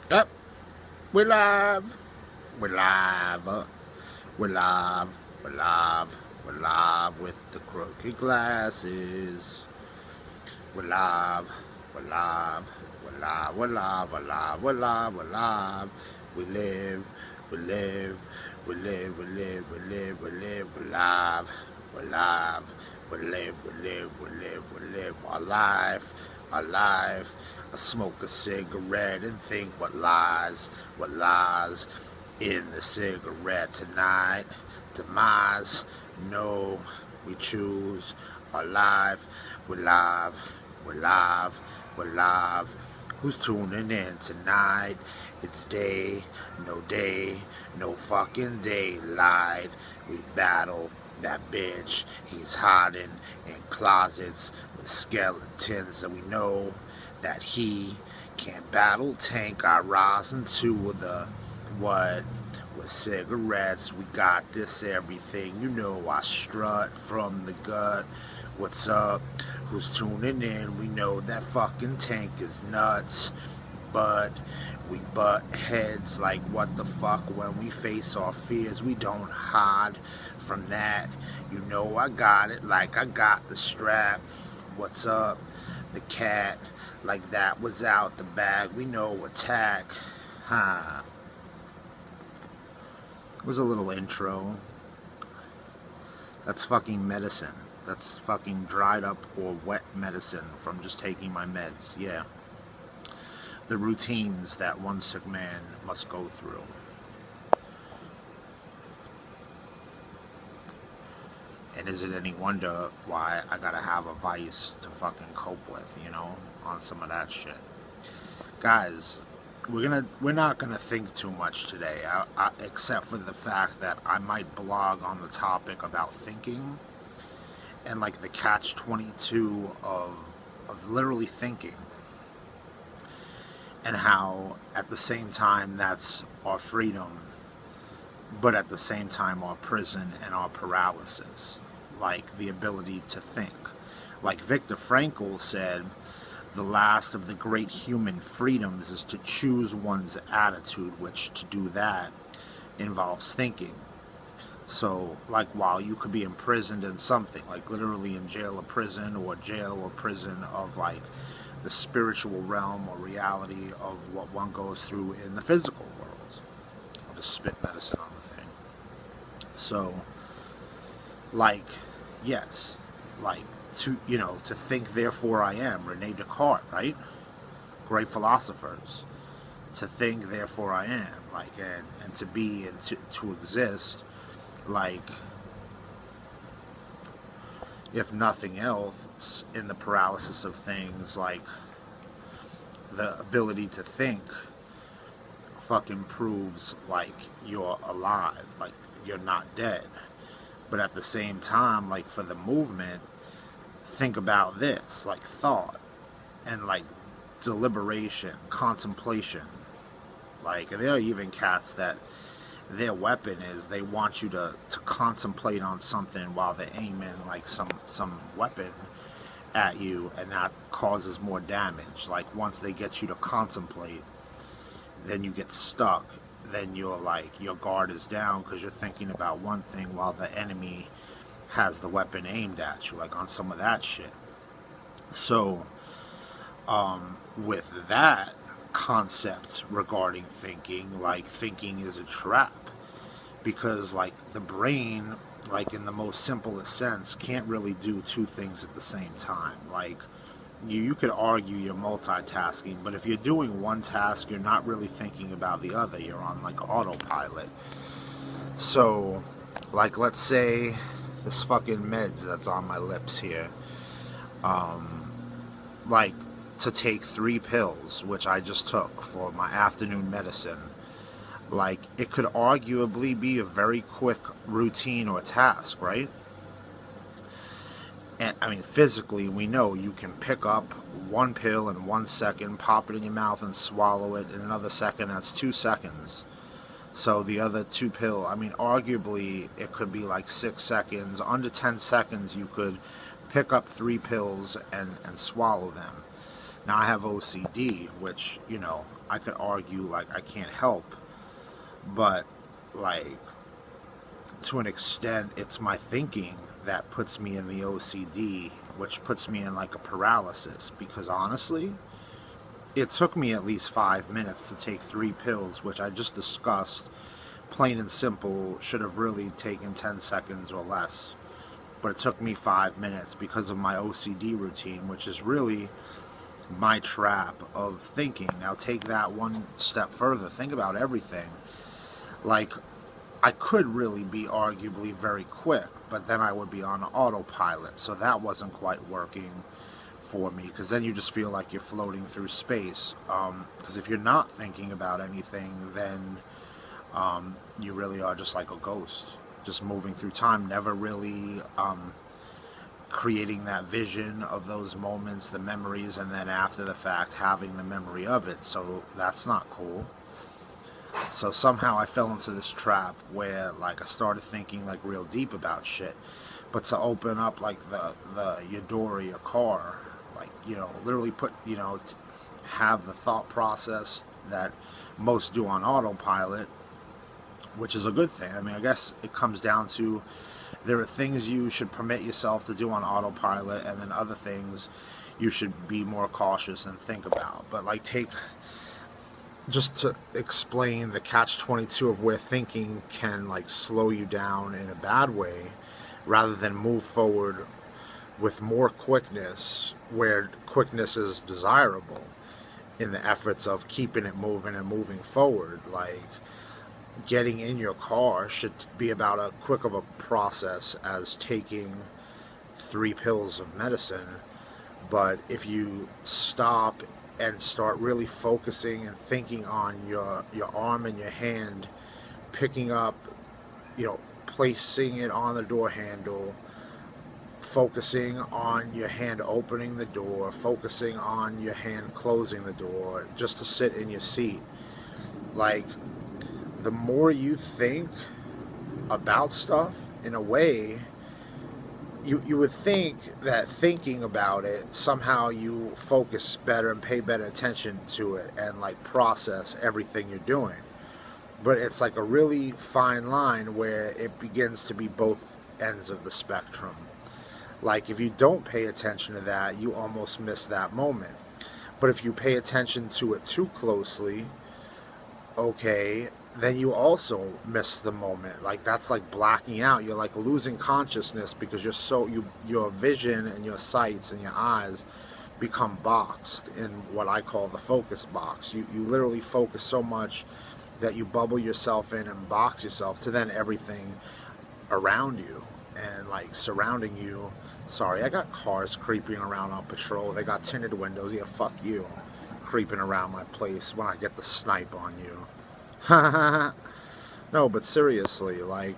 Up, we're live. We're live. We're live. We're live. We're live with the crooked glasses. We're live. We're live. We're live. We're live. We're live. We're live. We're live. We live. We live. We live. We live. We live. We live. We're live. We're live. We live. We live. We live. We live. Our life. Our life. I smoke a cigarette and think what lies in the cigarette tonight. Demise. No, we choose our life. We're live. We're live. We're live. Who's tuning in tonight? It's day, no fucking daylight. We battle that bitch. He's hiding in closets with skeletons, and we know that he can battle tank. I rise into the what? With cigarettes, we got this everything. You know I strut from the gut. What's up? Who's tuning in? We know that fucking tank is nuts, but we butt heads like what the fuck when we face our fears. We don't hide from that. You know I got it like I got the strap. What's up? The cat, like that was out the bag. We know attack. Huh. It was a little intro. That's fucking medicine. That's fucking dried up or wet medicine from just taking my meds. Yeah. The routines that one sick man must go through. And is it any wonder why I gotta have a vice to fucking cope with, on some of that shit? Guys, we're not gonna think too much today, except for the fact that I might blog on the topic about thinking and like the catch-22 of literally thinking, and how at the same time that's our freedom, but at the same time our prison and our paralysis, like the ability to think. Like Viktor Frankl said, the last of the great human freedoms is to choose one's attitude, which to do that involves thinking. So, like, while you could be imprisoned in something, like literally in jail or prison, or jail or prison of like the spiritual realm or reality of what one goes through in the physical world. I'll just spit medicine on the thing. So, like, yes, like, to think therefore I am, Rene Descartes, right? Great philosophers. To think therefore I am, like, and to be and to exist, like, if nothing else, in the paralysis of things, like, the ability to think fucking proves, like, you're alive, like, you're not dead. But at the same time, like, for the movement, think about this, like thought and like deliberation, contemplation. Like, there are even cats that their weapon is they want you to contemplate on something while they're aiming like some weapon at you, and that causes more damage. Like, once they get you to contemplate, then you get stuck. Then you're like, your guard is down because you're thinking about one thing while the enemy has the weapon aimed at you, like on some of that shit. So, with that concept regarding thinking, like, thinking is a trap, because like the brain, like in the most simplest sense, can't really do two things at the same time. Like, you could argue you're multitasking, but if you're doing one task, you're not really thinking about the other. You're on like autopilot. So, like, let's say this fucking meds that's on my lips here, like, to take 3 pills, which I just took for my afternoon medicine, like, it could arguably be a very quick routine or task, right? And I mean, physically, we know you can pick up 1 pill in 1 second, pop it in your mouth and swallow it in another second. That's 2 seconds. So the other 2 pill, I mean, arguably it could be like 6 seconds. Under 10 seconds, you could pick up 3 pills and swallow them. Now, I have OCD, which, I could argue like I can't help, but like to an extent, it's my thinking that puts me in the OCD, which puts me in like a paralysis. Because honestly, it took me at least 5 minutes to take 3 pills, which I just discussed. Plain and simple, should have really taken 10 seconds or less. But it took me 5 minutes because of my OCD routine, which is really my trap of thinking. Now, take that one step further. Think about everything. Like, I could really be arguably very quick, but then I would be on autopilot. So that wasn't quite working for me, because then you just feel like you're floating through space. Because if you're not thinking about anything, then you really are just like a ghost, just moving through time, never really creating that vision of those moments, the memories, and then after the fact having the memory of it. So that's not cool. So somehow I fell into this trap where like I started thinking like real deep about shit. But to open up like your door of your car, like, literally put, have the thought process that most do on autopilot, which is a good thing. I mean, I guess it comes down to there are things you should permit yourself to do on autopilot, and then other things you should be more cautious and think about. But like, just to explain the catch-22 of where thinking can like slow you down in a bad way, rather than move forward with more quickness, where quickness is desirable in the efforts of keeping it moving and moving forward. Like, getting in your car should be about as quick of a process as taking 3 pills of medicine. But if you stop and start really focusing and thinking on your arm and your hand, picking up, placing it on the door handle, focusing on your hand opening the door, focusing on your hand closing the door, just to sit in your seat. Like, the more you think about stuff, in a way, you would think that thinking about it, somehow you focus better and pay better attention to it and like process everything you're doing. But it's like a really fine line where it begins to be both ends of the spectrum. Like, if you don't pay attention to that, you almost miss that moment. But if you pay attention to it too closely, okay, then you also miss the moment. Like, that's like blacking out. You're like losing consciousness because your vision and your sights and your eyes become boxed in what I call the focus box. You literally focus so much that you bubble yourself in and box yourself to then everything around you and like surrounding you. Sorry, I got cars creeping around on patrol. They got tinted windows. Yeah, fuck you. Creeping around my place when I get the snipe on you. No, but seriously, like,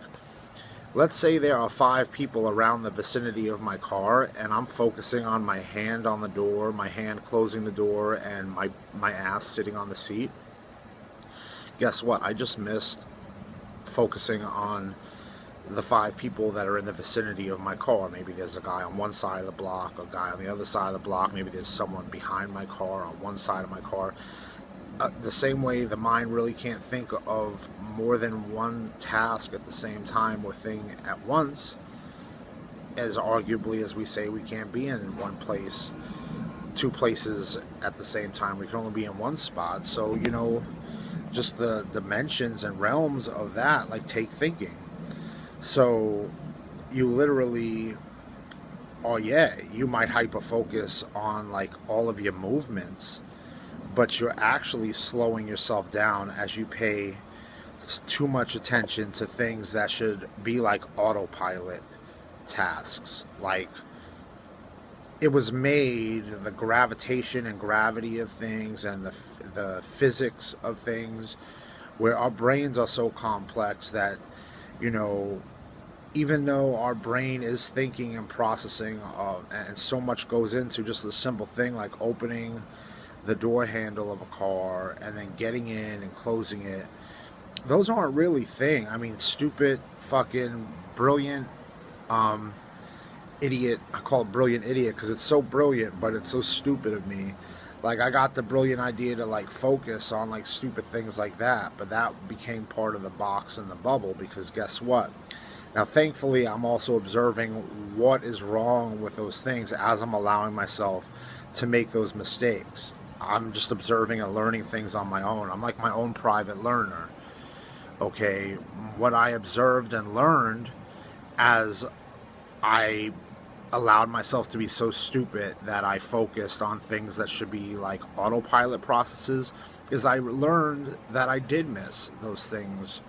let's say there are 5 people around the vicinity of my car, and I'm focusing on my hand on the door, my hand closing the door, and my ass sitting on the seat. Guess what? I just missed focusing on the 5 people that are in the vicinity of my car. Maybe there's a guy on one side of the block, a guy on the other side of the block. Maybe there's someone behind my car on one side of my car. The same way the mind really can't think of more than one task at the same time or thing at once, as arguably as we say we can't be in one place, 2 places at the same time. We can only be in one spot. So, just the dimensions and realms of that, like, take thinking. So you literally, you might hyper focus on like all of your movements, but you're actually slowing yourself down as you pay too much attention to things that should be like autopilot tasks. Like, it was made, the gravitation and gravity of things and the physics of things, where our brains are so complex that, even though our brain is thinking and processing, and so much goes into just a simple thing like opening the door handle of a car and then getting in and closing it, those aren't really things. I mean, stupid, fucking, brilliant, idiot. I call it brilliant idiot because it's so brilliant, but it's so stupid of me Like, I got the brilliant idea to like focus on like stupid things like that, but that became part of the box and the bubble, because guess what? Now, thankfully, I'm also observing what is wrong with those things as I'm allowing myself to make those mistakes. I'm just observing and learning things on my own. I'm like my own private learner. Okay, what I observed and learned as I allowed myself to be so stupid that I focused on things that should be like autopilot processes is I learned that I did miss those things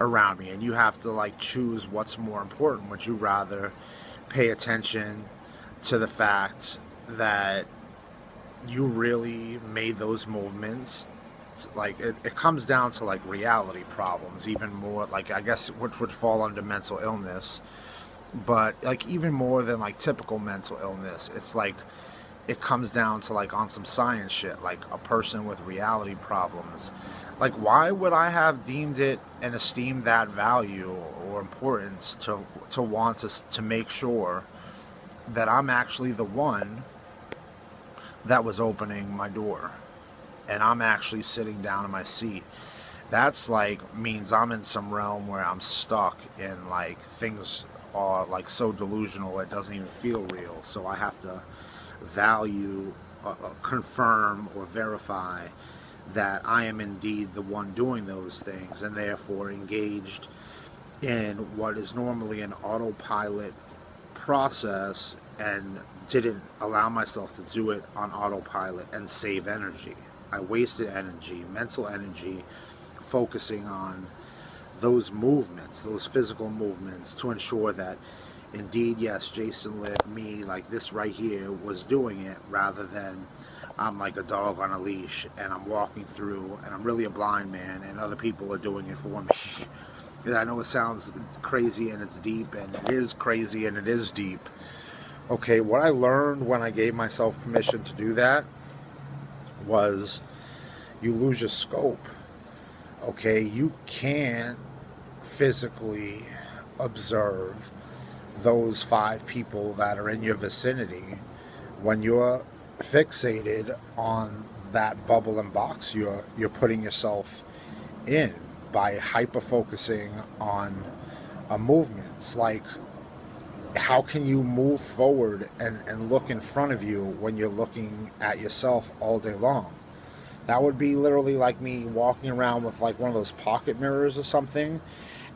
around me. And you have to like choose what's more important. Would you rather pay attention to the fact that you really made those movements? Like it comes down to like reality problems, even more like, I guess, which would fall under mental illness, but like even more than like typical mental illness. It's like it comes down to like on some science shit, like a person with reality problems. Like, why would I have deemed it and esteemed that value or importance to want to make sure that I'm actually the one that was opening my door and I'm actually sitting down in my seat? That's like means I'm in some realm where I'm stuck in like things are like so delusional it doesn't even feel real. So I have to value, confirm, or verify that I am indeed the one doing those things, and therefore engaged in what is normally an autopilot process, and didn't allow myself to do it on autopilot and save energy. I wasted energy, mental energy, focusing on those movements, those physical movements, to ensure that indeed, yes, Jason Lipp, me, like this right here, was doing it, rather than I'm like a dog on a leash and I'm walking through and I'm really a blind man and other people are doing it for me. I know it sounds crazy and it's deep, and it is crazy and it is deep. Okay, what I learned when I gave myself permission to do that was you lose your scope. Okay, you can't physically observe those 5 people that are in your vicinity when you're fixated on that bubble and box you're putting yourself in by hyper focusing on movements. Like, how can you move forward and look in front of you when you're looking at yourself all day long? That would be literally like me walking around with like one of those pocket mirrors or something,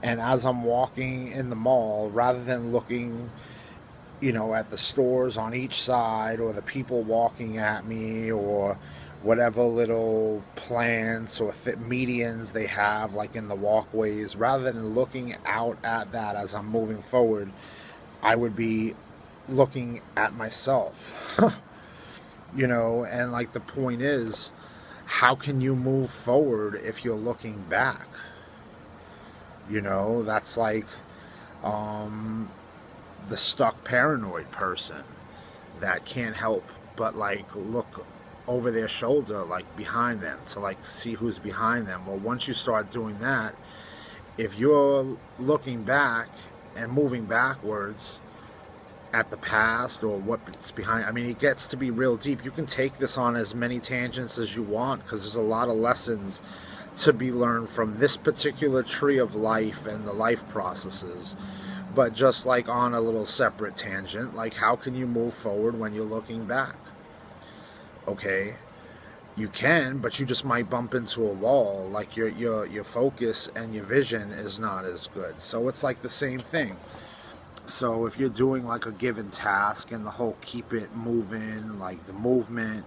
and as I'm walking in the mall, rather than looking, at the stores on each side, or the people walking at me, or whatever little plants or medians they have like in the walkways, rather than looking out at that as I'm moving forward, I would be looking at myself. And like the point is, how can you move forward if you're looking back? That's like the stuck paranoid person that can't help but like look over their shoulder, like behind them, to like see who's behind them. Well, once you start doing that, if you're looking back and moving backwards at the past or what's behind, I mean, it gets to be real deep. You can take this on as many tangents as you want, because there's a lot of lessons to be learned from this particular tree of life and the life processes. But just like on a little separate tangent, like, how can you move forward when you're looking back? Okay, you can, but you just might bump into a wall. Like your focus and your vision is not as good. So it's like the same thing. So if you're doing like a given task and the whole keep it moving, like the movement,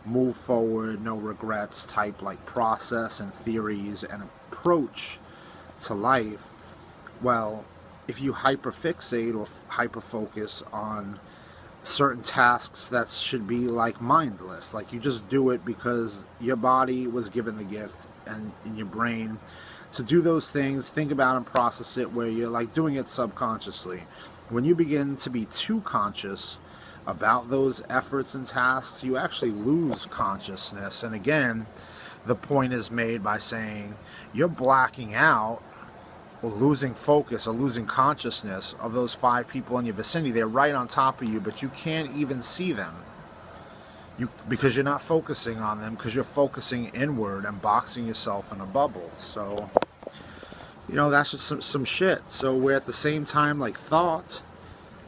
move forward, no regrets type like process and theories and approach to life, well, if you hyperfixate or hyperfocus on certain tasks that should be like mindless, like you just do it because your body was given the gift and in your brain to do those things, think about and process it, where you're like doing it subconsciously. When you begin to be too conscious about those efforts and tasks, you actually lose consciousness. And again, the point is made by saying you're blacking out or losing focus or losing consciousness of those 5 people in your vicinity. They're right on top of you, but you can't even see them. because you're not focusing on them, because you're focusing inward and boxing yourself in a bubble. So, that's just some shit. So we're at the same time like thought,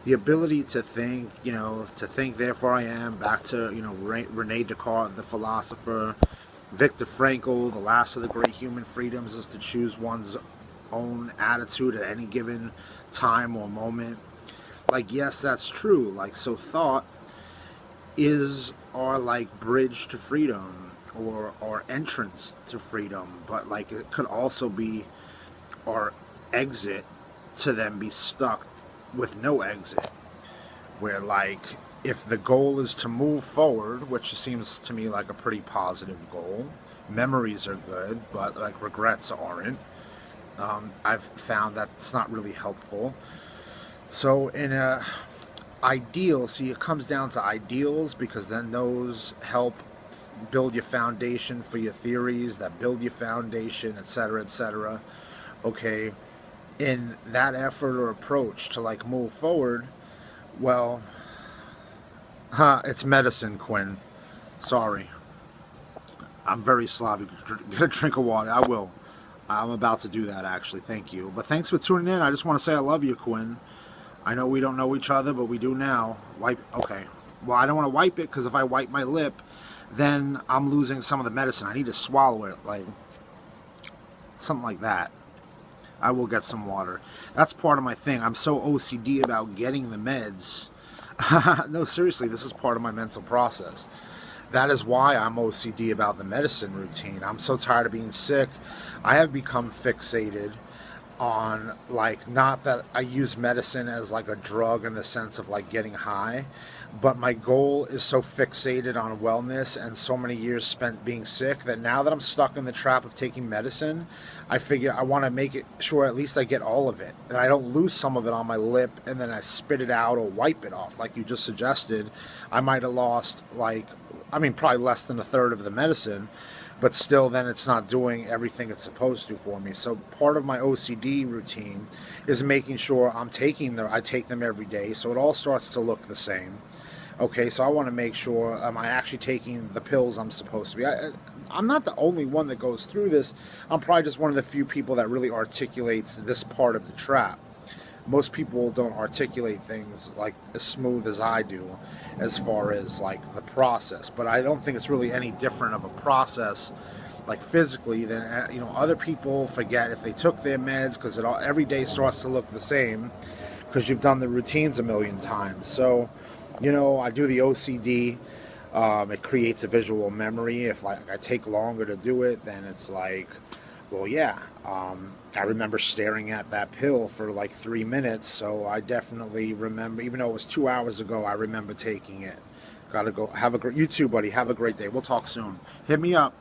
the ability to think, to think, therefore I am, back to, Rene Descartes, the philosopher, Viktor Frankl, the last of the great human freedoms is to choose one's own attitude at any given time or moment. Like, yes, that's true. Like, so thought is our like bridge to freedom, or entrance to freedom, but like it could also be our exit to then be stuck with no exit, where like if the goal is to move forward, which seems to me like a pretty positive goal, memories are good, but like regrets aren't. I've found that's not really helpful. So in a ideal, see, it comes down to ideals, because then those help build your foundation for your theories that build your foundation, etc., etc. Okay, in that effort or approach to like move forward, well, it's medicine, Quinn. Sorry, I'm very sloppy. Get a drink of water. I will. I'm about to do that, actually. Thank you. But thanks for tuning in. I just want to say I love you, Quinn. I know we don't know each other, but we do now. Wipe. Okay. Well, I don't want to wipe it, because if I wipe my lip, then I'm losing some of the medicine. I need to swallow it, like something like that. I will get some water. That's part of my thing. I'm so OCD about getting the meds. No, seriously, this is part of my mental process. That is why I'm OCD about the medicine routine. I'm so tired of being sick. I have become fixated on, like, not that I use medicine as like a drug in the sense of like getting high, but my goal is so fixated on wellness and so many years spent being sick that now that I'm stuck in the trap of taking medicine, I figure I want to make it sure at least I get all of it, and I don't lose some of it on my lip and then I spit it out or wipe it off like you just suggested. I might have lost, like, probably less than a third of the medicine, but still then it's not doing everything it's supposed to for me. So part of my OCD routine is making sure I take them every day, so it all starts to look the same. Okay, so I want to make sure am I actually taking the pills I'm supposed to be. I'm not the only one that goes through this. I'm probably just one of the few people that really articulates this part of the trap. Most people don't articulate things like as smooth as I do as far as like the process, but I don't think it's really any different of a process like physically than other people forget if they took their meds, because every day starts to look the same because you've done the routines a million times. So I do the OCD. It creates a visual memory. If I take longer to do it, then it's like, well, yeah, I remember staring at that pill for like 3 minutes, so I definitely remember, even though it was 2 hours ago, I remember taking it. Gotta go. You too, buddy. Have a great day. We'll talk soon. Hit me up.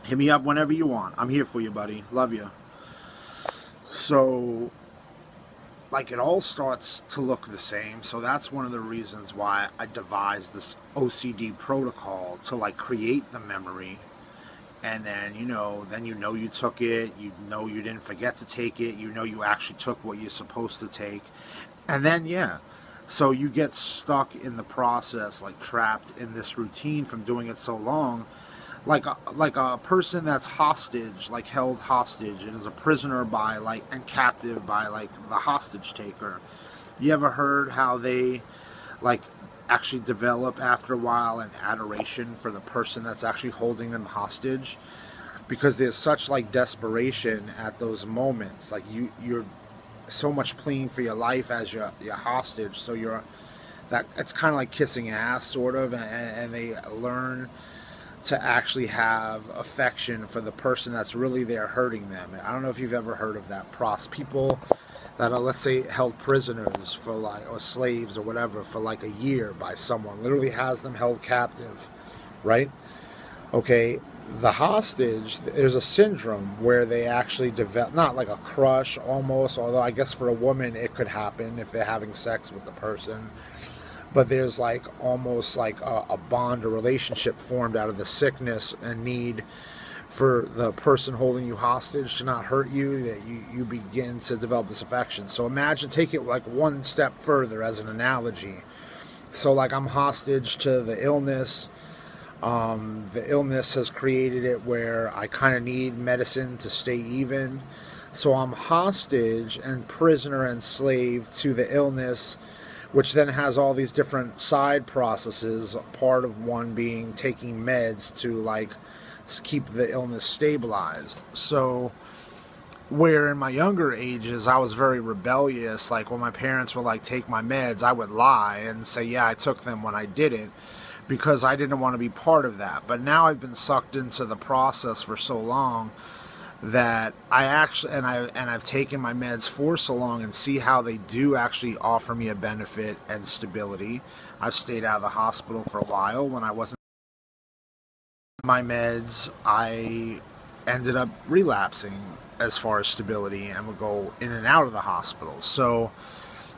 Hit me up whenever you want. I'm here for you, buddy. Love you. So, like, it all starts to look the same, so that's one of the reasons why I devised this OCD protocol to like create the memory. And then, you took it, you didn't forget to take it, you actually took what you're supposed to take. And then, yeah, so you get stuck in the process, like trapped in this routine from doing it so long, like a person that's hostage, like held hostage, and is a prisoner by, like, and captive by, like, the hostage taker. You ever heard how they, like, actually develop after a while an adoration for the person that's actually holding them hostage, because there's such like desperation at those moments, like you're so much pleading for your life as your hostage, so it's kind of like kissing ass sort of, and they learn to actually have affection for the person that's really there hurting them. I don't know if you've ever heard of that process. People that are, let's say, held prisoners for like, or slaves or whatever, for like a year by someone, literally has them held captive, right? Okay, the hostage, there's a syndrome where they actually develop, not like a crush almost, although I guess for a woman it could happen if they're having sex with the person, but there's like almost like a bond, a relationship formed out of the sickness and need for the person holding you hostage to not hurt you, that you begin to develop this affection. So imagine, take it like one step further as an analogy. So like I'm hostage to the illness. The illness has created it where I kind of need medicine to stay even. So I'm hostage and prisoner and slave to the illness, which then has all these different side processes. Part of one being taking meds to like keep the illness stabilized. So where in my younger ages I was very rebellious, like when my parents were like take my meds, I would lie and say yeah I took them when I didn't, because I didn't want to be part of that. But now I've been sucked into the process for so long that I've taken my meds for so long and see how they do actually offer me a benefit and stability. I've stayed out of the hospital for a while. When I wasn't my meds, I ended up relapsing as far as stability and would go in and out of the hospital. So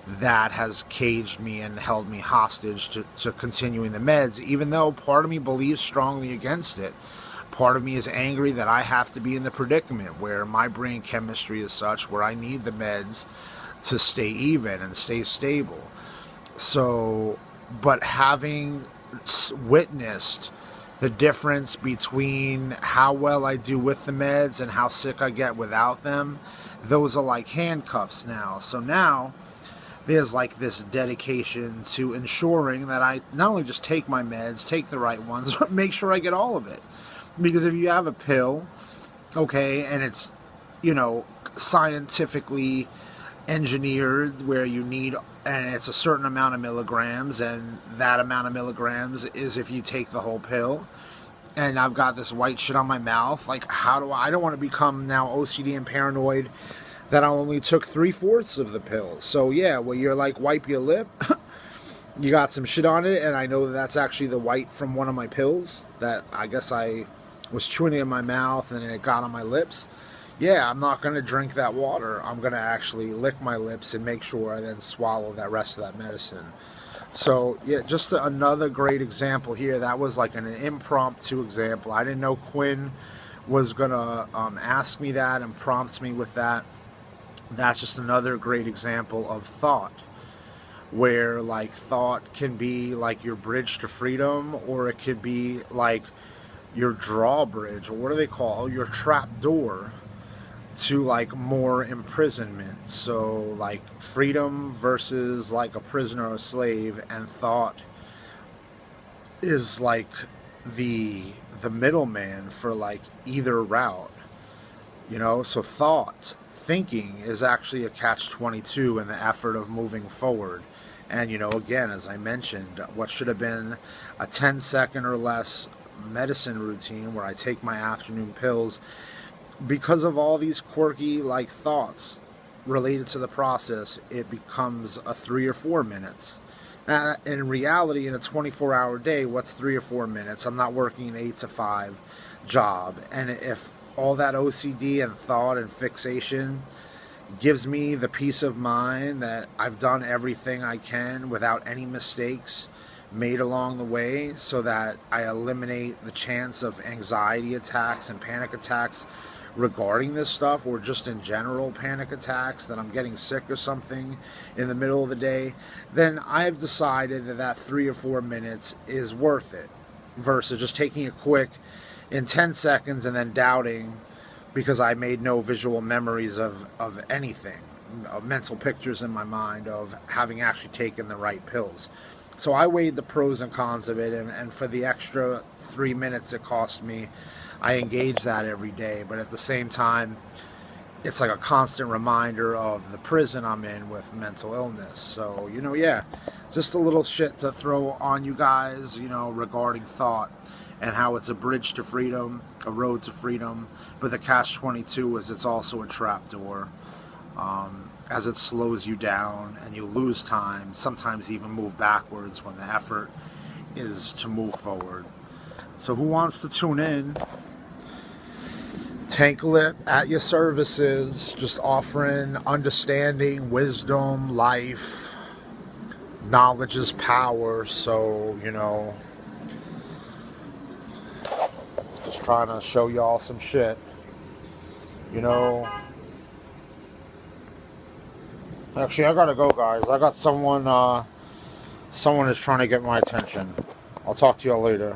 that has caged me and held me hostage to continuing the meds, even though part of me believes strongly against it. Part of me is angry that I have to be in the predicament where my brain chemistry is such where I need the meds to stay even and stay stable. So, but having witnessed the difference between how well I do with the meds and how sick I get without them, those are like handcuffs now. So now there's like this dedication to ensuring that I not only just take my meds, take the right ones, but make sure I get all of it. Because if you have a pill, okay, and it's, you know, scientifically engineered where you need, and it's a certain amount of milligrams, and that amount of milligrams is if you take the whole pill, and I've got this white shit on my mouth, like how do I don't want to become now OCD and paranoid that I only took 3/4 of the pill. So yeah, well you're like wipe your lip, you got some shit on it, and I know that that's actually the white from one of my pills that I guess I was chewing it in my mouth and it got on my lips. Yeah, I'm not going to drink that water. I'm going to actually lick my lips and make sure I then swallow that rest of that medicine. So, yeah, just another great example here. That was like an impromptu example. I didn't know Quinn was going to ask me that and prompt me with that. That's just another great example of thought, where like thought can be like your bridge to freedom, or it could be like your drawbridge, or what do they call your trap door to like more imprisonment. So like freedom versus like a prisoner or a slave, and thought is like the middleman for like either route, you know. So thinking is actually a catch-22 in the effort of moving forward. And you know, again, as I mentioned, what should have been a 10-second or less medicine routine where I take my afternoon pills, because of all these quirky like thoughts related to the process, it becomes a 3 or 4 minutes. Now, in reality, in a 24-hour day, what's 3 or 4 minutes? I'm not working an 8 to 5 job. And if all that OCD and thought and fixation gives me the peace of mind that I've done everything I can without any mistakes made along the way, so that I eliminate the chance of anxiety attacks and panic attacks regarding this stuff, or just in general panic attacks that I'm getting sick or something in the middle of the day, then I've decided that that 3 or 4 minutes is worth it, versus just taking it quick in 10 seconds and then doubting because I made no visual memories of anything, of mental pictures in my mind of having actually taken the right pills. So I weighed the pros and cons of it, and for the extra 3 minutes it cost me, I engage that every day. But at the same time, it's like a constant reminder of the prison I'm in with mental illness. So, you know, yeah, just a little shit to throw on you guys, you know, regarding thought and how it's a bridge to freedom, a road to freedom. But the catch-22 is it's also a trapdoor, as it slows you down and you lose time, sometimes even move backwards when the effort is to move forward. So who wants to tune in? Tank Lip at your services, just offering understanding, wisdom, life. Knowledge is power, so, you know, just trying to show y'all some shit, you know. Actually, I gotta go, guys. I got someone Someone is trying to get my attention. I'll talk to y'all later.